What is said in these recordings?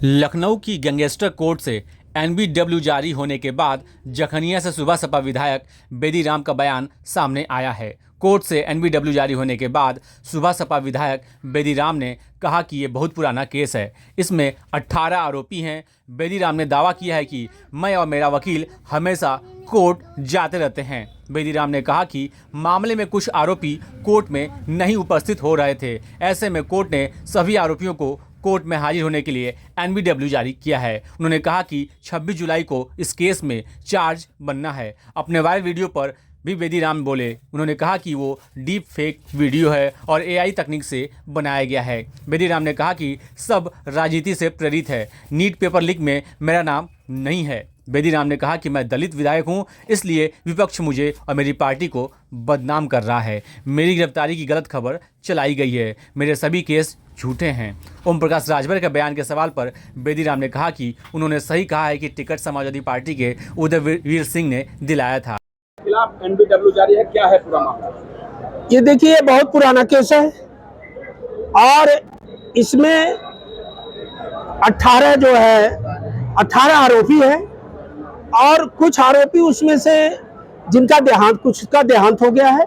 लखनऊ की gangster court से NBW जारी होने के बाद जखनिया से सुबह सपा विधायक बेदीराम का बयान सामने आया है। कोर्ट से एनबीडब्ल्यू जारी होने के बाद सुबह सपा विधायक बेदीराम ने कहा कि ये बहुत पुराना केस है, इसमें 18 आरोपी हैं। बेदीराम ने दावा किया है कि मैं और मेरा वकील हमेशा कोर्ट जाते रहते हैं। बेदीराम ने कहा कि मामले में कुछ आरोपी कोर्ट में नहीं उपस्थित हो रहे थे, ऐसे में कोर्ट ने सभी आरोपियों को कोर्ट में हाजिर होने के लिए एनबीडब्ल्यू जारी किया है। उन्होंने कहा कि 26 जुलाई को इस केस में चार्ज बनना है। अपने वायरल वीडियो पर भी बेदीराम बोले। उन्होंने कहा कि वो डीप फेक वीडियो है और एआई तकनीक से बनाया गया है। बेदीराम ने कहा कि सब राजनीति से प्रेरित है, नीट पेपर लीक में मेरा नाम नहीं है। बेदीराम ने कहा कि मैं दलित विधायक हूं, इसलिए विपक्ष मुझे और मेरी पार्टी को बदनाम कर रहा है। मेरी गिरफ्तारी की गलत खबर चलाई गई है, मेरे सभी केस झूठे हैं। ओम प्रकाश राजभर के बयान के सवाल पर बेदीराम ने कहा कि उन्होंने सही कहा है कि टिकट समाजवादी पार्टी के उदयवीर सिंह ने दिलाया था। खिलाफ एनबीडब्ल्यू जारी है, क्या है पूरा मामला? ये देखिए, बहुत पुराना केस है और इसमें 18 आरोपी हैं और कुछ आरोपी उसमें से कुछ का देहांत हो गया है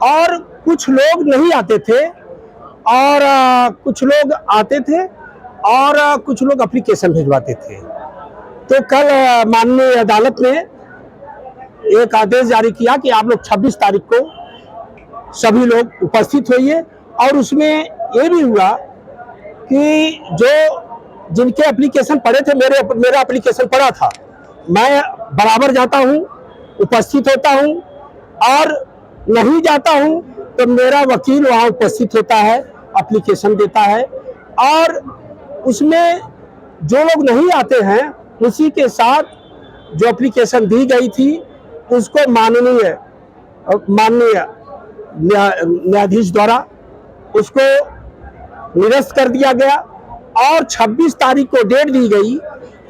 और कुछ लोग नहीं आते थे और कुछ लोग आते थे और कुछ लोग एप्लीकेशन भिजवाते थे। तो कल माननीय अदालत ने एक आदेश जारी किया कि आप लोग 26 तारीख को सभी लोग उपस्थित होइए और उसमें ये भी हुआ कि जिनके एप्लीकेशन पड़े थे, मेरा एप्लीकेशन पड़ा था, मैं बराबर जाता हूं, उपस्थित होता हूं और नहीं जाता हूं तो मेरा वकील वहां उपस्थित होता है, एप्लीकेशन देता है और उसमें जो लोग नहीं आते हैं उसी के साथ जो एप्लीकेशन दी गई थी उसको माननीय न्यायाधीश द्वारा उसको निरस्त कर दिया गया और 26 तारीख को डेट दी गई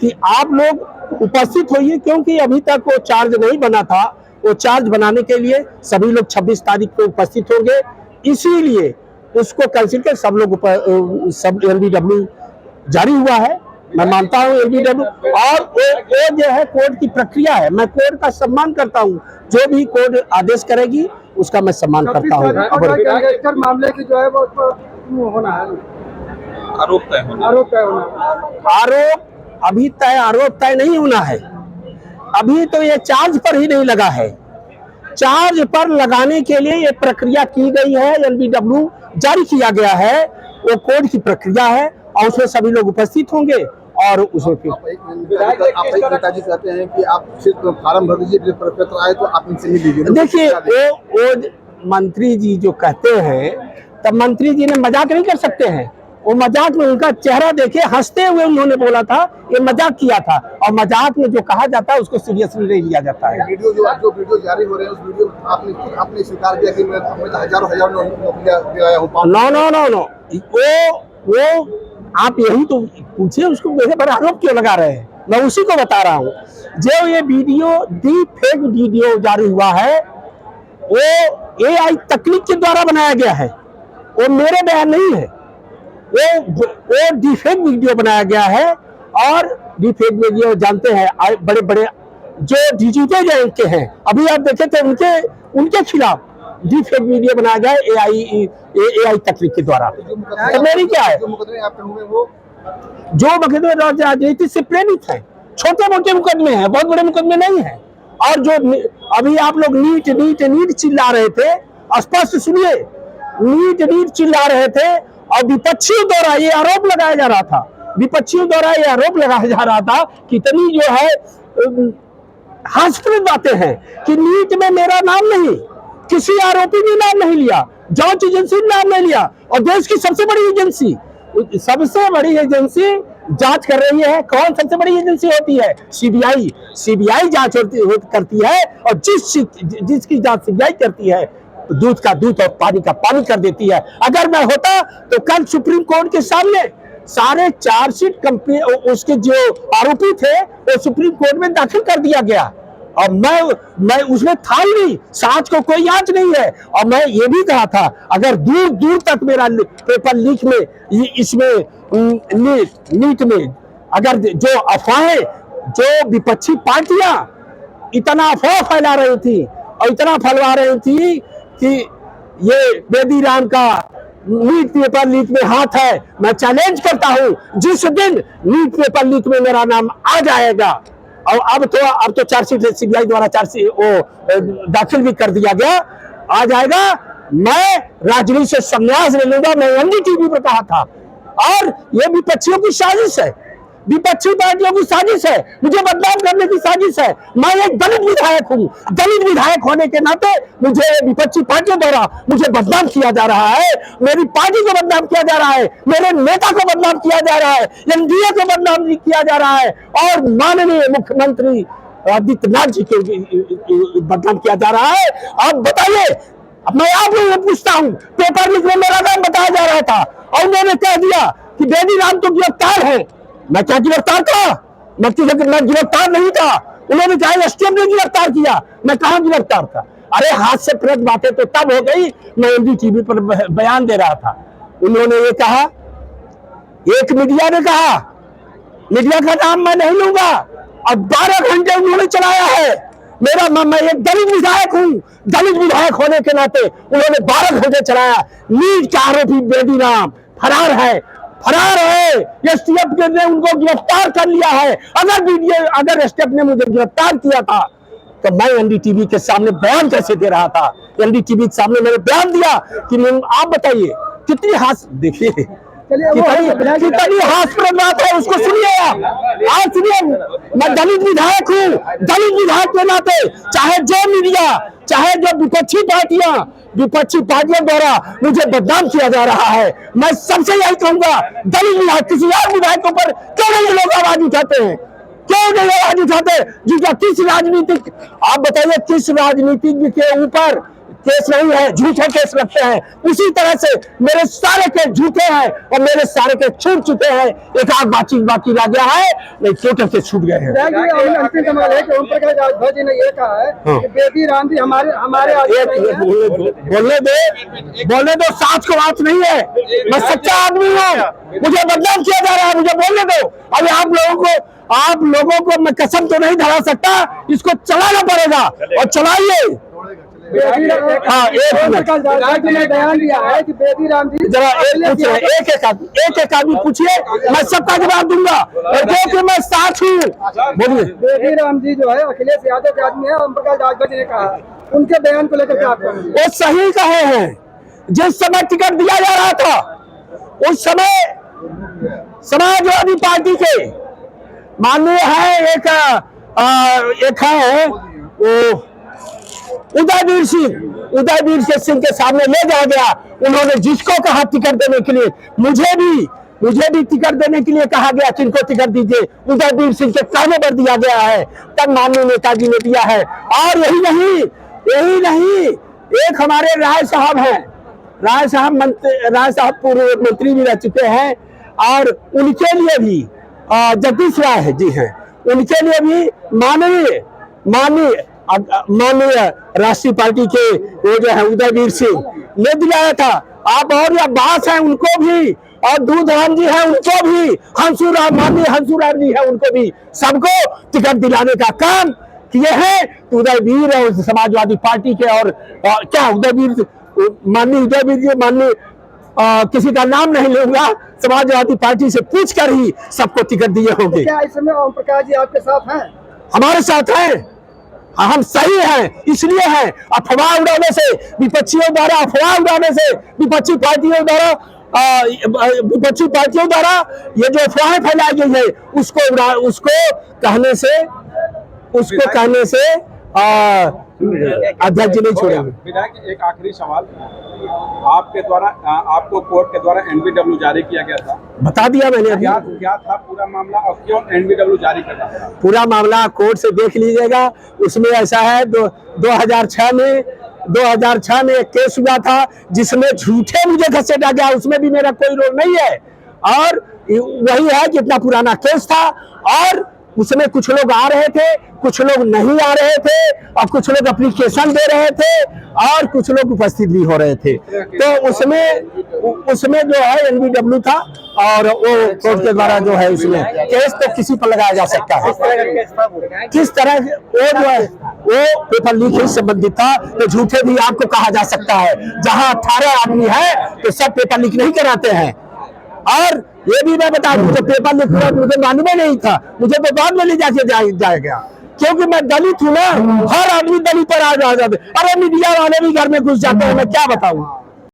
कि आप लोग उपस्थित होइए, क्योंकि अभी तक वो चार्ज नहीं बना था। वो चार्ज बनाने के लिए सभी लोग 26 तारीख को उपस्थित होंगे, इसीलिए उसको कैंसिल कर सब एनबीडब्ल्यू जारी हुआ है। मैं मानता हूँ एनबीडब्ल्यू और वो जो है कोर्ट की प्रक्रिया है, मैं कोर्ट का सम्मान करता हूँ, जो भी कोर्ट आदेश करेगी उसका मैं सम्मान करता हूँ। मामले की जो है वो होना है, आरोप तय होना। आरोप तय नहीं होना है। अभी तो ये चार्ज पर ही नहीं लगा है। चार्ज पर लगाने के लिए ये प्रक्रिया की गई है, एनबीडब्ल्यू जारी किया गया है, वो कोर्ट की प्रक्रिया है और उसमें सभी लोग उपस्थित होंगे और उसमें नेताजी कहते हैं कि आप सिर्फ फार्म भर दीजिए, पत्र आए तो आप इनसे मिल लीजिए। देखिए, वो मंत्री जी जो कहते हैं, तब मंत्री जी ने मजाक नहीं कर सकते हैं। वो मजाक में उनका चेहरा देखे, हंसते हुए उन्होंने बोला था, ये मजाक किया था और मजाक में जो कहा जाता है उसको सीरियसली नहीं लिया जाता है। जो वीडियो जारी हो रहे हैं उस वीडियो आपने स्वीकार किया कि मैं हजारों नौकरियां दिलाया हूं। नो, वो आप यही तो पूछिए, उसको मेरे पर आरोप क्यों लगा रहे हैं? मैं उसी को बता रहा हूँ। जो ये वीडियो डीप फेक वीडियो जारी हुआ है वो एआई तकनीक के द्वारा बनाया गया है, वो मेरे बयान नहीं है। वो डिफेक्ट वीडियो बनाया गया है और डिफेक्ट वीडियो जानते हैं बड़े बड़े जो डिजिटल रैंक के हैं, अभी आप देखे थे उनके खिलाफ डिफेक्ट वीडियो बनाया गया है एआई तकनीक के द्वारा। तो मेरी क्या है, जो मुकदमे राजनीति से प्रेरित है, छोटे मोटे मुकदमे हैं, बहुत बड़े मुकदमे नहीं है। और जो अभी आप लोग नीट चिल्ला रहे थे, स्पष्ट सुनिए, नीट चिल्ला रहे थे और विपक्षियों द्वारा ये आरोप लगाया जा रहा था कि इतनी जो है हास्यास्पद बातें हैं कि नीट में मेरा नाम नहीं, किसी आरोपी ने नाम नहीं लिया, जांच एजेंसी ने नाम नहीं लिया और देश की सबसे बड़ी एजेंसी जांच कर रही है। कौन सबसे बड़ी एजेंसी होती है? सीबीआई जांच करती है और जिसकी जांच सीबीआई करती है दूध का दूध और पानी का पानी कर देती है। अगर मैं होता तो कल सुप्रीम कोर्ट के सामने सारे चार्जशीट कंपनी उसके जो आरोपी थे वो सुप्रीम कोर्ट में दाखिल कर दिया गया और मैं उसमें था ही नहीं, सांच को कोई आंच नहीं है। और मैं ये भी कहा था अगर दूर दूर तक मेरा पेपर लीक में इसमें नीट में अगर जो अफवाहें, जो विपक्षी पार्टियां इतना अफवाह फैला रही थी और इतना फैला रही थी कि ये बेदी राम का नीट पेपर लीक में हाथ है, मैं चैलेंज करता हूं जिस दिन नीट पेपर लीक में मेरा नाम आ जाएगा, और अब तो चार्जशीट सीबीआई द्वारा चार्जशीट वो दाखिल भी कर दिया गया, आ जाएगा, मैं राजनीति से संन्यास ले लूंगा। मैं एनडीटीवी पर कहा था, और ये विपक्षियों की साजिश है, विपक्षी पार्टियों की साजिश है, मुझे बदनाम करने की साजिश है। मैं एक दलित विधायक हूँ, दलित विधायक होने के नाते मुझे विपक्षी पार्टियों द्वारा मुझे बदनाम किया जा रहा है, मेरी पार्टी को बदनाम किया जा रहा है, मेरे नेता को बदनाम किया जा रहा है, एनडीए को बदनाम किया जा रहा है, और माननीय मुख्यमंत्री आदित्यनाथ जी को बदनाम किया जा रहा है। अब बताइए, मैं आप लोगों से पूछता हूँ, पेपर लीक में मेरा नाम बताया जा रहा था और उन्होंने कह दिया कि बेदी राम तो गिरफ्तार है। मैं क्या गिरफ्तार था? मैं गिरफ्तार नहीं था। उन्होंने कहा एसटीएफ ने गिरफ्तार किया, मैं कहां गिरफ्तार था? अरे हाथ से प्रेत बातें तो तब हो गई, मैं एनडीटीवी पर बयान दे रहा था। उन्होंने ये कहा, एक मीडिया ने कहा, मीडिया का नाम मैं नहीं लूंगा, और 12 घंटे उन्होंने चलाया है। मैं एक दलित विधायक हूं, दलित विधायक होने के नाते उन्होंने 12 घंटे चलाया। नीट का आरोपी बेदी राम फरार है, एसटीएफ ने उनको गिरफ्तार कर लिया है। अगर एसटीएफ ने मुझे गिरफ्तार किया था तो मैं एनडीटीवी के सामने बयान कैसे दे रहा था? एनडीटीवी के सामने मैंने बयान दिया कि आप बताइए कितनी देखिए कितनी हास्यास्पद बात है, उसको सुनिए आप सुनिए। मैं दलित विधायक हूँ, दलित विधायक के नाते चाहे जो मीडिया, चाहे जो विपक्षी पार्टियों द्वारा मुझे बदनाम किया जा रहा है, मैं सबसे यही कहूंगा, दलित विधायक किसी और विधायक के ऊपर क्यों नहीं लोग आवाज उठाते हैं? क्यों नहीं आवाज उठाते? जिसका किस राजनीतिक, आप बताइए किस राजनीतिक के ऊपर केस नहीं है, झूठे केस लगते हैं। उसी तरह से मेरे सारे केस झूठे हैं और मेरे सारे केस छूट चुके हैं, एक आध बाकी रह गया है, नहीं टोटल केस छूट गए हैं। अंतिम सवाल है कि ओम प्रकाश राजभर जी ने ये कहा है कि बेदी राम जी हमारे बोलने दो, साच को बात नहीं है, मैं सच्चा आदमी हूँ, मुझे बदनाम किया जा रहा है, मुझे बोलने दो। अभी आप लोगों को मैं कसम तो नहीं धरा सकता, इसको चलाना पड़ेगा और चलाइए। एक बयान दिया है कि बेदी राम जी, जरा एक आदमी पूछिए, मैं सबका जवाब दूंगा, क्योंकि मैं साथ हूँ। बोलिए। बेदी राम जी जो है अखिलेश यादव के आदमी है, ओम प्रकाश राजभर जी ने कहा, उनके बयान को लेकर क्या आप कहेंगे? वो सही कहे हैं। जिस समय टिकट दिया जा रहा था उस समय समाजवादी पार्टी के माननीय है एक है वो उदयवीर सिंह के सामने ले जाया गया। उन्होंने जिसको कहा टिकट देने के लिए, मुझे भी टिकट देने के लिए कहा गया, किनको टिकट दीजिए, उदयवीर सिंह के कहने पर दिया गया है, तब माननीय नेताजी ने दिया है। और यही नहीं, एक हमारे राय साहब हैं, राय साहब पूर्व मंत्री भी रह चुके हैं, और उनके लिए भी जगदीश राय जी हैं, उनके लिए भी माननीय राष्ट्रीय पार्टी के वो जो है उदयवीर सिंह ने दिलाया था। आप और अब्बास हैं, उनको भी, और दूधराम जी हैं, उनको भी, माननीय हंसुराम जी हैं, उनको भी, सबको टिकट दिलाने का काम किए हैं उदयवीर और समाजवादी पार्टी के। और क्या माननीय उदयवीर जी, किसी का नाम नहीं लूंगा, समाजवादी पार्टी से पूछकर ही सबको टिकट दिए होंगे। क्या इस समय ओम प्रकाश जी आपके साथ हैं? हमारे साथ हैं, हम सही हैं, इसलिए हैं। अफवाह उड़ाने से, विपक्षियों द्वारा अफवाह उड़ाने से, विपक्षी पार्टियों द्वारा ये जो अफवाहें फैलाई गई है, उसको कहने से अध्यक्ष जी नहीं छोड़ेंगे। विधायक, एक आखिरी सवाल, आपके द्वारा आपको कोर्ट के द्वारा एनबीडब्ल्यू जारी किया गया था, बता दिया मैंने अभी। क्या था पूरा मामला और क्यों एनबीडब्ल्यू जारी करना पड़ा? पूरा मामला कोर्ट से देख लीजिएगा। उसमें ऐसा है, 2006 में एक केस हुआ था जिसमें झूठे मुझे घसीटा गया, उसमें भी मेरा कोई रोल नहीं है, और वही है कि इतना पुराना केस था, और उसमें कुछ लोग आ रहे थे, कुछ लोग नहीं आ रहे थे, और कुछ लोग एप्लीकेशन दे रहे थे, और कुछ लोग उपस्थित भी हो रहे थे। तो उसमें जो है एनबीडब्ल्यू था, और वो कोर्ट के द्वारा जो है इसमें केस तो किसी पर लगाया जा सकता है। किस तरह वो जो है वो पेपर लीक से संबंधित था, तो झूठे भी आपको कहा जा सकता है। जहां 18 आदमी है तो सब पेपर लीक नहीं कराते हैं। और ये भी मैं बता दूं, मुझे पेपर लीक हुआ मुझे मालूम ही नहीं था, मुझे तो बाद में ले जाके जाएगा, क्योंकि मैं दलित हूं ना। हर आदमी दलित पर आ जाते, अरे मीडिया वाले भी घर में घुस जाते हैं, मैं क्या बताऊं।